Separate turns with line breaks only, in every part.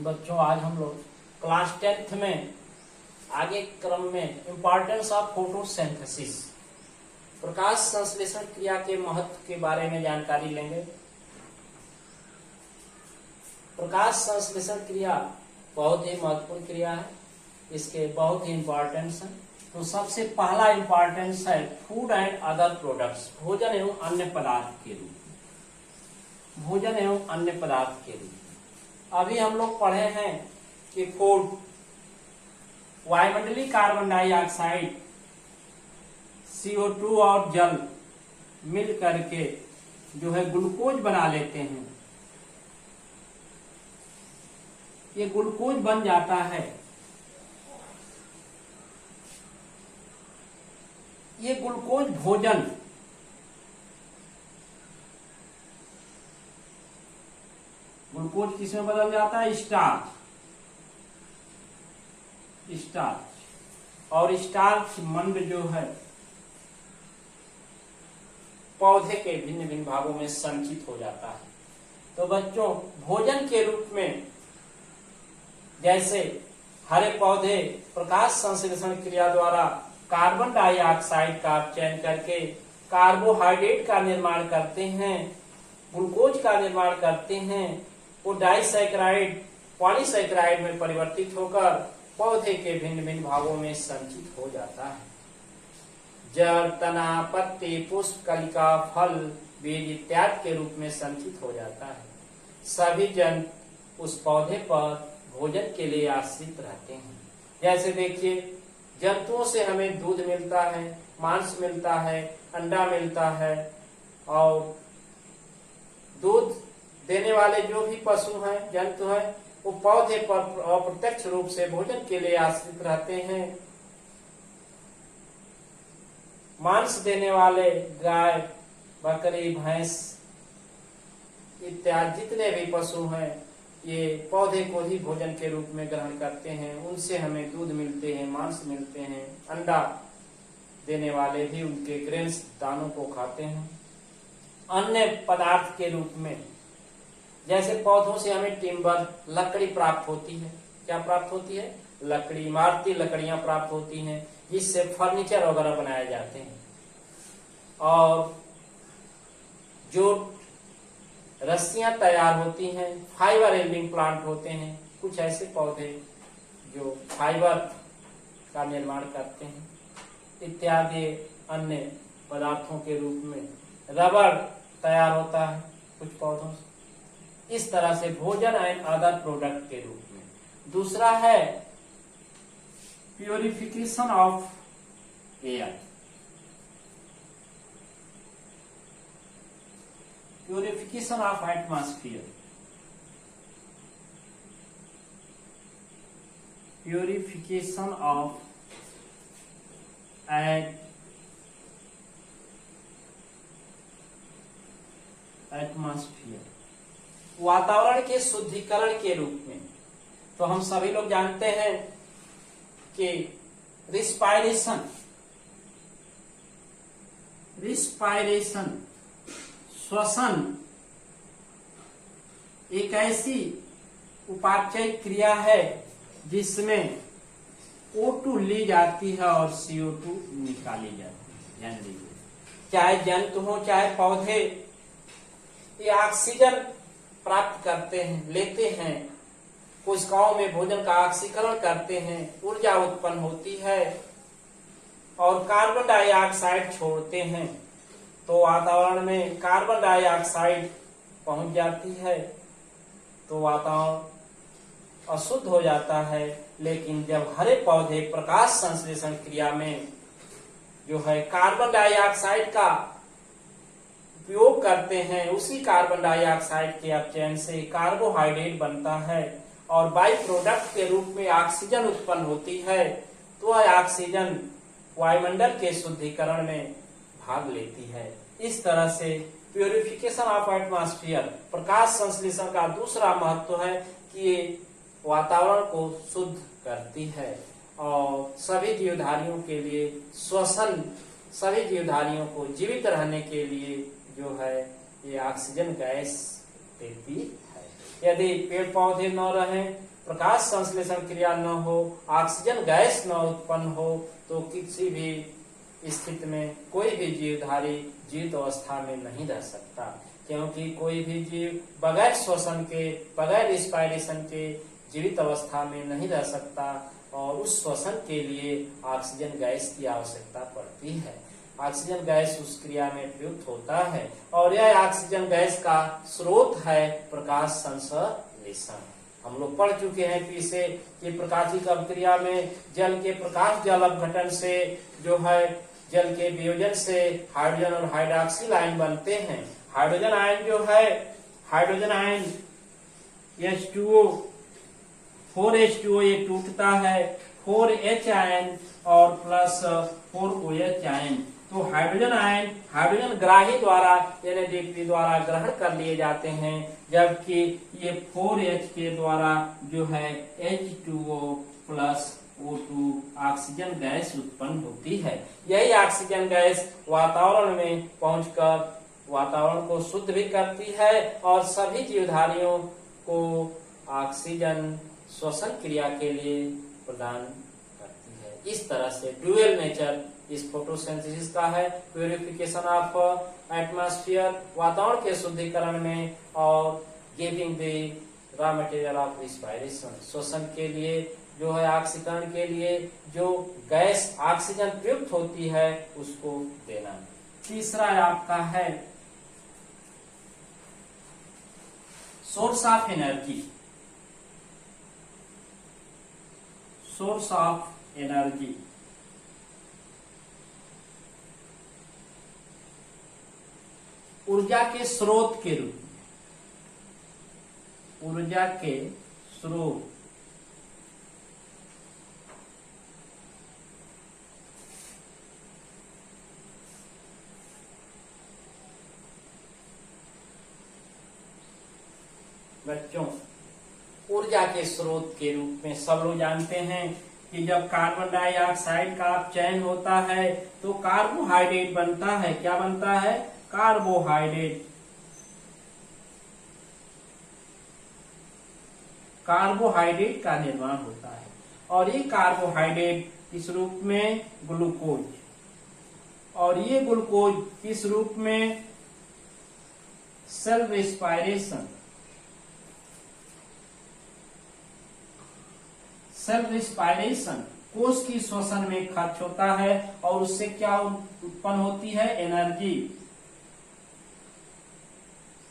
बच्चों आज हम लोग क्लास 10th में आगे क्रम में इम्पोर्टेंस ऑफ फोटोसिंथेसिस प्रकाश संश्लेषण क्रिया के महत्व के बारे में जानकारी लेंगे। प्रकाश संश्लेषण क्रिया बहुत ही महत्वपूर्ण क्रिया है, इसके बहुत ही इम्पोर्टेंस है। तो सबसे पहला इम्पोर्टेंस है फूड एंड अदर प्रोडक्ट्स, भोजन एवं अन्य पदार्थ के रूप में, भोजन एवं अन्य पदार्थ के रूप में। अभी हम लोग पढ़े हैं कि फूड वायुमंडलीय कार्बन डाइऑक्साइड CO2 और जल मिल करके जो है ग्लूकोज बना लेते हैं। ये ग्लूकोज बन जाता है। ये ग्लूकोज भोजन ग्लूकोज किसमें बदल जाता है? स्टार्च। और स्टार्च मंड जो है पौधे के भिन्न भिन्न भागों में संचित हो जाता है। तो बच्चों भोजन के रूप में जैसे हरे पौधे प्रकाश संश्लेषण क्रिया द्वारा कार्बन डाइऑक्साइड का चयन करके कार्बोहाइड्रेट का निर्माण करते हैं, ग्लूकोज का निर्माण करते हैं, वो डाइसैकराइड पॉलीसैकराइड में परिवर्तित होकर पौधे के भिन्न भिन्न भागों में संचित हो जाता है। जड़, तना, पत्ती, पुष्प, कलिका, फल, बीज इत्यादि के रूप में संचित हो जाता है। सभी जंतु उस पौधे पर भोजन के लिए आश्रित रहते हैं। जैसे देखिए जंतुओं से हमें दूध मिलता है, मांस मिलता है, अंडा मिलता है, और दूध देने वाले जो भी पशु हैं, जंतु हैं, वो पौधे पर अप्रत्यक्ष रूप से भोजन के लिए आश्रित रहते हैं। मांस देने वाले गाय, बकरी, भैंस इत्यादि जितने भी पशु हैं ये पौधे को ही भोजन के रूप में ग्रहण करते हैं। उनसे हमें दूध मिलते हैं, मांस मिलते हैं। अंडा देने वाले भी उनके ग्रेन्स दानों को खाते हैं। अन्य पदार्थ के रूप में जैसे पौधों से हमें टिम्बर लकड़ी प्राप्त होती है। क्या प्राप्त होती है? लकड़ी, इमारती लकड़ियां प्राप्त होती हैं जिससे फर्नीचर वगैरह बनाए जाते हैं। और जो रस्सियां तैयार होती हैं, फाइबर एल्डिंग प्लांट होते हैं, कुछ ऐसे पौधे जो फाइबर का निर्माण करते हैं। इत्यादि अन्य पदार्थों के रूप में रबर तैयार होता है कुछ पौधों से। इस तरह से भोजन एंड अदर प्रोडक्ट के रूप में। दूसरा है purification of air, purification of atmosphere, purification of atmosphere, वातावरण के शुद्धिकरण के रूप में। तो हम सभी लोग जानते हैं कि रिस्पायरेशन श्वसन एक ऐसी उपापचय क्रिया है जिसमें O2 ली जाती है और CO2 निकाली जाती है। ध्यान दीजिए, चाहे जंतु हो चाहे पौधे, ये ऑक्सीजन प्राप्त करते हैं, लेते हैं, कोशिकाओं में भोजन का ऑक्सीकरण करते हैं, ऊर्जा उत्पन्न होती है और कार्बन डाइऑक्साइड छोड़ते हैं। तो वातावरण में कार्बन डाइऑक्साइड पहुंच जाती है तो वातावरण अशुद्ध हो जाता है। लेकिन जब हरे पौधे प्रकाश संश्लेषण क्रिया में जो है कार्बन डाइऑक्साइड का उपयोग करते हैं, उसी कार्बन डाइऑक्साइड के अपचयन से कार्बोहाइड्रेट बनता है और बाई प्रोडक्ट के रूप में ऑक्सीजन उत्पन्न होती है। तो वह ऑक्सीजन वायुमंडल के शुद्धिकरण में भाग लेती है। इस तरह से प्यूरिफिकेशन ऑफ एटमॉस्फेयर प्रकाश संश्लेषण का दूसरा महत्व है कि ये वातावरण को शुद्ध करती है और सभी जीवधारियों के लिए श्वसन, सभी जीवधारियों को जीवित रहने के लिए जो है ये ऑक्सीजन गैस देती है। यदि पेड़ पौधे न रहें प्रकाश संश्लेषण क्रिया न हो, ऑक्सीजन गैस न उत्पन्न हो, तो किसी भी स्थिति में कोई भी जीवधारी जीवित अवस्था में नहीं रह सकता, क्योंकि कोई भी जीव बगैर श्वसन के, बगैर रिस्पायरेशन के जीवित अवस्था में नहीं रह सकता, और उस श्वसन के लिए ऑक्सीजन गैस की आवश्यकता पड़ती है। ऑक्सीजन गैस उस क्रिया में प्रयुक्त होता है, और यह ऑक्सीजन गैस का स्रोत है प्रकाश संश्लेषण। हम लोग पढ़ चुके हैं पीछे कि प्रकाशिक अभिक्रिया में जल के प्रकाश जल अपघटन से जो है जल के वियोजन से हाइड्रोजन और हाइड्रोक्सिल आयन बनते हैं। हाइड्रोजन आयन जो है, हाइड्रोजन आयन H2O 4H2O ये टूटता है 4H आयन और प्लस 4OH आयन। तो हाइड्रोजन आयन हाइड्रोजन ग्राही द्वारा NADP द्वारा ग्रहण कर लिए जाते हैं, जबकि ये 4H के द्वारा जो है H2O plus O2 oxygen gas उत्पन्न होती है। यही ऑक्सीजन गैस वातावरण में पहुंचकर वातावरण को शुद्ध भी करती है और सभी जीवधारियों को ऑक्सीजन श्वसन क्रिया के लिए प्रदान करती है। इस तरह से ड्यूअल नेचर इस फोटोसिंथेसिस का है, प्यूरिफिकेशन ऑफ एटमॉस्फेयर, वातावरण के शुद्धिकरण में, और giving the raw material of respiration, श्वसन के लिए जो है ऑक्सीकरण के लिए जो गैस ऑक्सीजन प्रयुक्त होती है उसको देना। तीसरा आपका है source of energy. Source of energy ऊर्जा के स्रोत के रूप में, ऊर्जा के स्रोत बच्चों, ऊर्जा के स्रोत के रूप में सब लोग जानते हैं कि जब कार्बन डाइऑक्साइड का अपचयन होता है तो कार्बोहाइड्रेट बनता है। क्या बनता है? कार्बोहाइड्रेट। कार्बोहाइड्रेट का निर्माण होता है, और ये कार्बोहाइड्रेट इस रूप में ग्लूकोज, और ये ग्लूकोज किस रूप में? Cell respiration. सेल रिस्पायरेशन कोश की श्वसन में खर्च होता है, और उससे क्या उत्पन्न होती है? एनर्जी,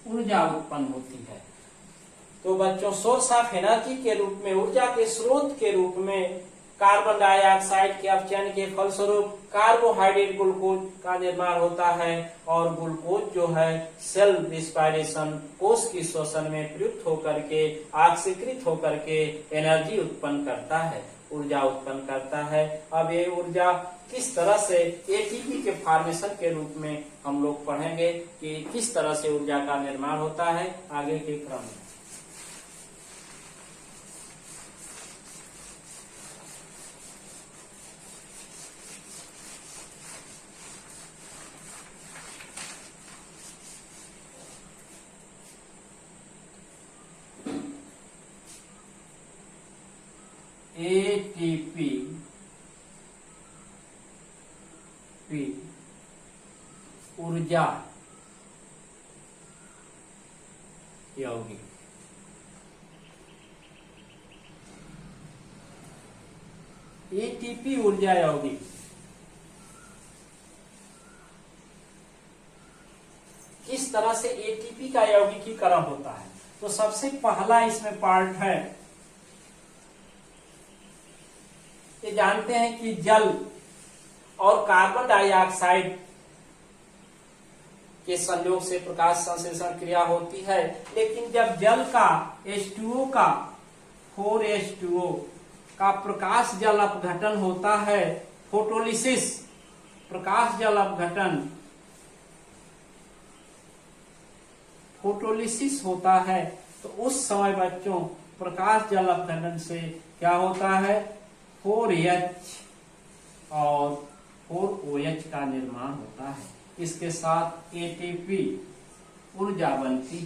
ऊर्जा उत्पन्न होती है। तो बच्चों, सोर्स ऑफ एनर्जी के रूप में, ऊर्जा के स्रोत के रूप में कार्बन डाइऑक्साइड के अपचयन के फलस्वरूप कार्बोहाइड्रेट ग्लूकोज का निर्माण होता है, और ग्लूकोज जो है सेल रिस्पायरेशन कोश की श्वसन में प्रयुक्त होकर के ऑक्सीकृत होकर के एनर्जी उत्पन्न करता है, ऊर्जा उत्पन्न करता है। अब ये ऊर्जा किस तरह से एटीपी के फॉर्मेशन के रूप में हम लोग पढ़ेंगे कि किस तरह से ऊर्जा का निर्माण होता है आगे के क्रम में। एटीपी ऊर्जा यौगिक। एटीपी ऊर्जा यौगिक किस तरह से एटीपी का यौगिकीकरण होता है? तो सबसे पहला इसमें पार्ट है, ये जानते हैं कि जल और कार्बन डाइऑक्साइड के संयोग से प्रकाश संश्लेषण क्रिया होती है, लेकिन जब जल का H2O का 4H2O का प्रकाश जल अपघटन होता है, फोटोलिसिस, प्रकाश जल अपघटन, फोटोलिसिस होता है, तो उस समय बच्चों प्रकाश जल अपघटन से क्या होता है? 4H और 4OH का निर्माण होता है। इसके साथ एटीपी ऊर्जा बनती है।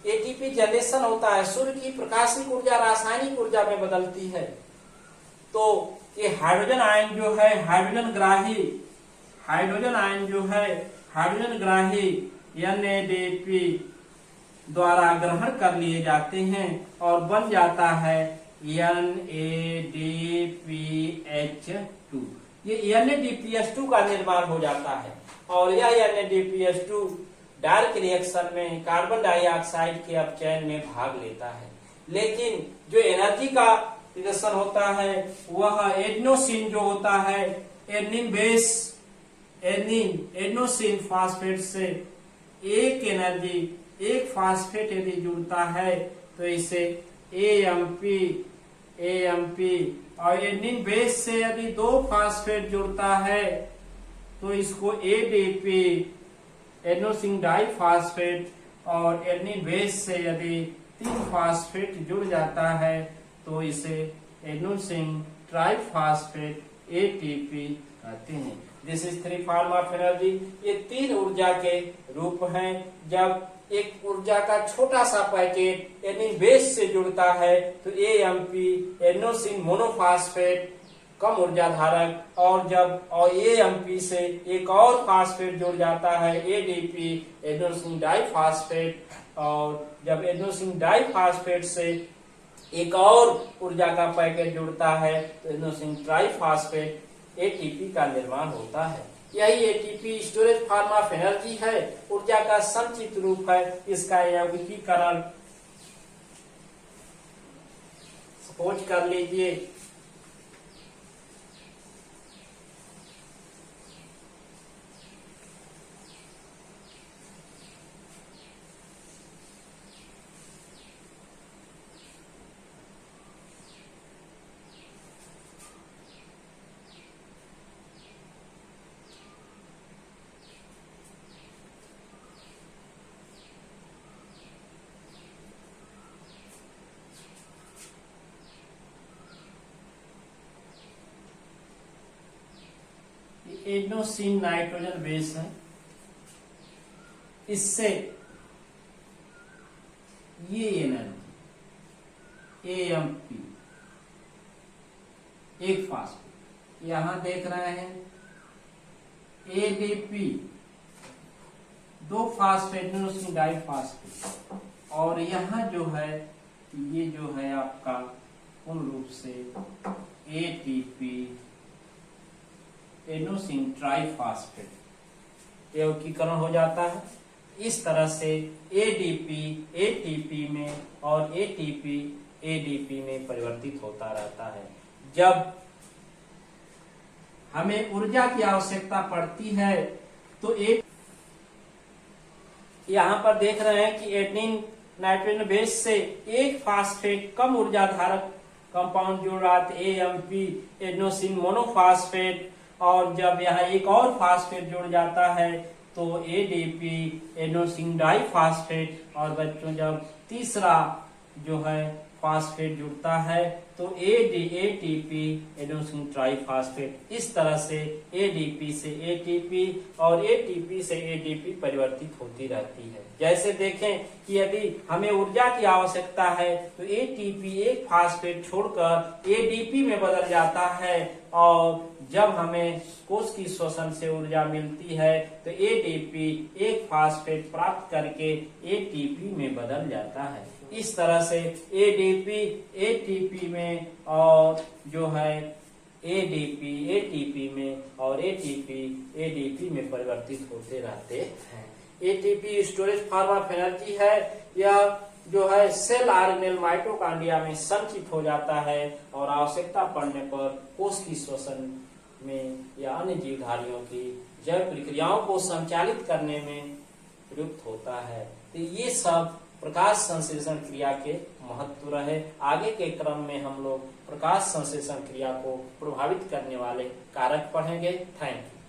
एटीपी जनरेशन होता है, सूर्य की प्रकाशिक ऊर्जा रासायनिक ऊर्जा में बदलती है। तो ये हाइड्रोजन आयन जो है, हाइड्रोजन ग्राही NADP द्वारा ग्रहण कर लिए जाते हैं और बन जाता है NADPH2। ये NADPH2 का निर्माण हो जाता है और यह NADPH2 डार्क रिएक्शन में कार्बन डाइऑक्साइड के अपचयन में भाग लेता है। लेकिन जो एनर्जी का प्रदर्शन होता है वह एडेनोसिन जो होता है, एडेनोसिन फास्फेट से एक फास्फेट यदि जुड़ता है तो इसे AMP और एडेनिन बेस से यदि 2 फास्फेट जुड़ता है तो इसको ADP, एडेनोसिन डाइफास्फेट, और एडेनिन बेस से यदि 3 फास्फेट जुड़ जाता है तो इसे एडेनोसिन ट्राइफास्फेट ATP कहते हैं। This is 3 form of energy. ये 3 ऊर्जा के रूप हैं। जब एक ऊर्जा का छोटा सा पैकेट एडेनिन बेस से जुड़ता है तो AMP, एडेनोसिन मोनोफास्फेट कम ऊर्जा धारक, और जब AMP से एक और फास्फेट जुड़ जाता है ADP, एडेनोसिन डाइफास्फेट, और जब एडेनोसिन डाइफास्फेट से एक और ऊर्जा का पैकेट जुड़ता है तो एडेनोसिन ट्राइफास्फेट ATP का निर्माण होता है। यही ATP storage form of energy है, ऊर्जा का संचित रूप है। इसका यौगिकीकरण सपोज कर लीजिए एडेनोसिन नाइट्रोजन बेस है, इससे ये एनर्जी AMP एक फास्फेट, यहां देख रहे हैं ADP 2 फास्फेट एडेनोसिन डाइफास्फेट, और यहां जो है ये जो है आपका पूर्ण रूप से ATP एडेनोसिन ट्राइफास्फेट यौगिकीकरण हो जाता है। इस तरह से ADP ATP में और ATP ADP में परिवर्तित होता रहता है। जब हमें ऊर्जा की आवश्यकता पड़ती है तो यहाँ पर देख रहे हैं कि एडेनिन नाइट्रोजन बेस से एक फास्फेट कम ऊर्जा धारक कंपाउंड जुड़ रहा था AMP, एडेनोसिन मोनोफास्फेट, और जब यहाँ एक और फास्फेट जुड़ जाता है तो ADP, एडेनोसिन डाइफास्फेट, और बच्चों जब तीसरा जो है फास्फेट जुड़ता है तो ATP, एडेनोसिन ट्राइफास्फेट। इस तरह से ADP से ATP और ATP से ADP परिवर्तित होती रहती है। जैसे देखें कि यदि हमें ऊर्जा की आवश्यकता है तो ATP एक फास्फेट छोड़कर ADP में बदल जाता है, और जब हमें कोष की श्वसन से ऊर्जा मिलती है तो ADP एक फास्फेट प्राप्त करके ATP में बदल जाता है। इस तरह से ADP ATP में और जो है ADP ATP में और ATP ADP में परिवर्तित होते रहते हैं। ATP storage form of energy है। यह जो है सेल आरएनएल माइटोकॉन्ड्रिया में संचित हो जाता है और आवश्यकता पड़ने पर कोष की श्वसन में या अन्य जीवधारियों की जैव प्रक्रियाओं को संचालित करने में प्रयुक्त होता है। तो ये सब प्रकाश संश्लेषण क्रिया के महत्व रहे। आगे के क्रम में हम लोग प्रकाश संश्लेषण क्रिया को प्रभावित करने वाले कारक पढ़ेंगे। Thank you.